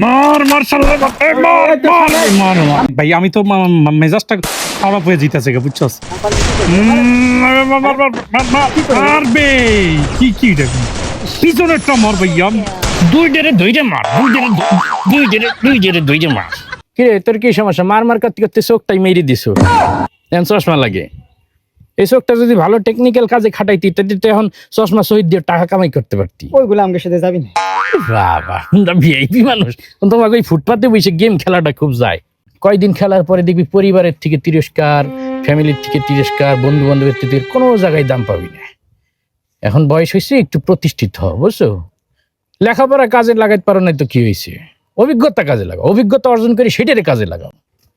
মার মার শালা মার ভাই আমি তো মেজাজটা খারাপ হয়ে যেতেছে বুঝছস মারবে কি দেখি পিছনেরটা মার ভাইয়া দুইটা মার দুইটা মার। কিরে তোর কি সমস্যা? মার করতে করতে চোখটাই মেরে দিছো, এখন চশমা লাগে। এই চোখটা যদি ভালো টেকনিক্যাল কাজে খাটাইতি তাহলে তো এখন চশমা শহীদ দিয়ে টাকা কামাই করতে পারতি। ওইগুলো আমাদের সাথে যাবি না। বাবা ভিআইপি মানুষ, তোমাকে ওই ফুটপাতে বসে গেম খেলাটা খুব যায়। কয়দিন খেলার পরে দেখবি পরিবারের থেকে তিরস্কার, ফ্যামিলির থেকে তিরস্কার, বন্ধু বান্ধবের থেকে কোনো জায়গায় দাম পাবি না। এখন বয়স হয়েছে, একটু প্রতিষ্ঠিত হও, বুঝছো? লেখাপড়া কাজে লাগাইতে পারো না তো কি হয়েছে, অভিজ্ঞতা কাজে লাগাও, অভিজ্ঞতা অর্জন করে সেটারে কাজে লাগাও।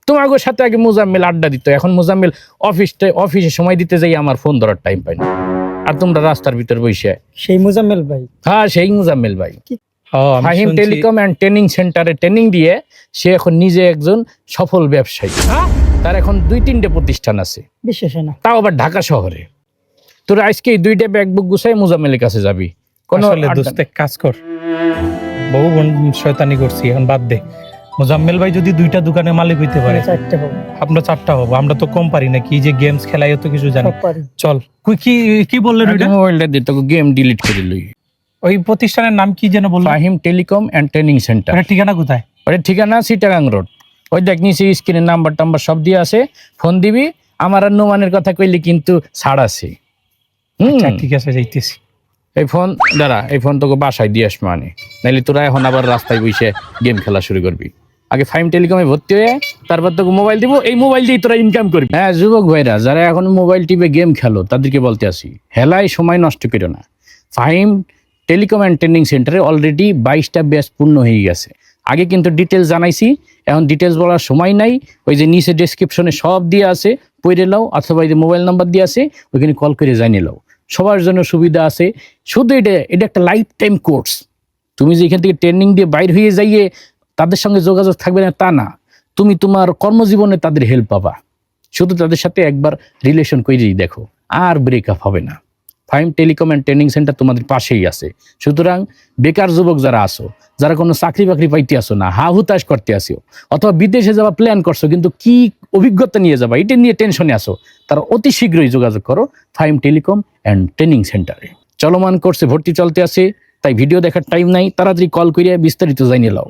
তোমাকে সাথে আগে মোজাম্মেল আড্ডা দিত, এখন মোজাম্মেল অফিসে সময় দিতে যাই আমার ফোন ধরার টাইম পাই না, আর তোমরা রাস্তার ভিতর বসে। সেই মুজাম্মেল ভাই? হ্যাঁ, সেই মোজাম্মেল ভাই। ফাহিম টেলিকম অ্যান্ড ট্রেনিং সেন্টারে ট্রেনিং দিয়ে সে এখন নিজে একজন সফল ব্যবসায়ী। তার এখন 2-3টে প্রতিষ্ঠান আছে, বিশ্বাস না, তাও আবার ঢাকা শহরে। তোর আজকে 2টা ব্যাগবুক গুছাই মোজাম্মেলের কাছে যাবি। কোনো দোস্ত কাজ কর, বহু শয়তানি করছি, এখন বাদ দে। মোজাম্মেল ভাই যদি 2টা দোকানের মালিক হইতে পারে, 4টে হবে, আমরা 4টা হবো। আমরা তো কম পারি না, কি যে গেমস খেলাই তো কিছু জানি। চল কি বললেন ওইটা? মোবাইলটা দিয়ে তোকে গেম ডিলিট করে লই। ওই প্রতিষ্ঠানের নাম কি যেন বললেন? Fahim telecom and training centre. ওটা ঠিকানা কোথায়? ওটা ঠিকানা চিটাগাং রোড। ওই দেখ নিচে স্ক্রিনের নাম্বার সব দিয়ে আছে, ফোন দিবি। আমার আর নোমানের কথা কইলে কিন্তু ছাড় আছে। আচ্ছা ঠিক আছে, যাইতেছি। এই ফোন দাঁড়া, এই ফোন তোকে বাসায় দিয়ে আসবো, মানে নাইলে তোরা এখন আবার রাস্তায় বসে গেম খেলা শুরু করবি। আগে ফাইম টেলিকমে ভর্তি হয়ে তারপর তোকে মোবাইল দিব, এই মোবাইল দিয়ে তোরা ইনকাম করবি। হ্যাঁ যুবক ভাইরা, যারা এখন মোবাইল টিপে গেম খেলো তাদেরকে বলতে আসি, হেলায় সময় নষ্ট করো না। ফাহিম টেলিকম অ্যান্ড ট্রেনিং সেন্টারে অলরেডি 22টা ব্যাচ পূর্ণ হয়ে গেছে। আগে কিন্তু ডিটেলস জানাইছি, এখন ডিটেলস বলার সময় নাই। ওই যে নিচে ডেসক্রিপশনে সব দিয়ে আছে, পড়ে নাও, অথবা এই যে মোবাইল নাম্বার দিয়ে আছে, ওইখানে কল করে জানিয়ে নাও। সবার জন্য সুবিধা আছে। শুধু এটা একটা লাইফ টাইম কোর্স। তুমি যে এখান থেকে ট্রেনিং দিয়ে বাইর হয়ে যাইয়ে তাদের সঙ্গে যোগাযোগ থাকবে না তা না, তুমি তোমার কর্মজীবনে তাদের হেল্প পাবা। শুধু তাদের সাথে একবার রিলেশন করেই দেখো, আর ব্রেকআপ হবে না। Faim telecom and training centre তোমাদের পাশেই আছে। সুতরাং বেকার যুবক যারা আসো, যারা কোনো চাকরি বাকরি পাইতে আসো না, হা হুতাশ করতে আসো, অথবা বিদেশে যাওয়া প্ল্যান করছো কিন্তু কি অভিজ্ঞতা নিয়ে যাবা এটা নিয়ে টেনশনে আসো, তারা অতি শীঘ্রই যোগাযোগ করো ফাইম টেলিকম অ্যান্ড ট্রেনিং সেন্টারে। চলমান কোর্সে ভর্তি চলতে আছে, তাই ভিডিও দেখার টাইম নাই, তাড়াতাড়ি কল করিয়া বিস্তারিত জানিয়ে নাও।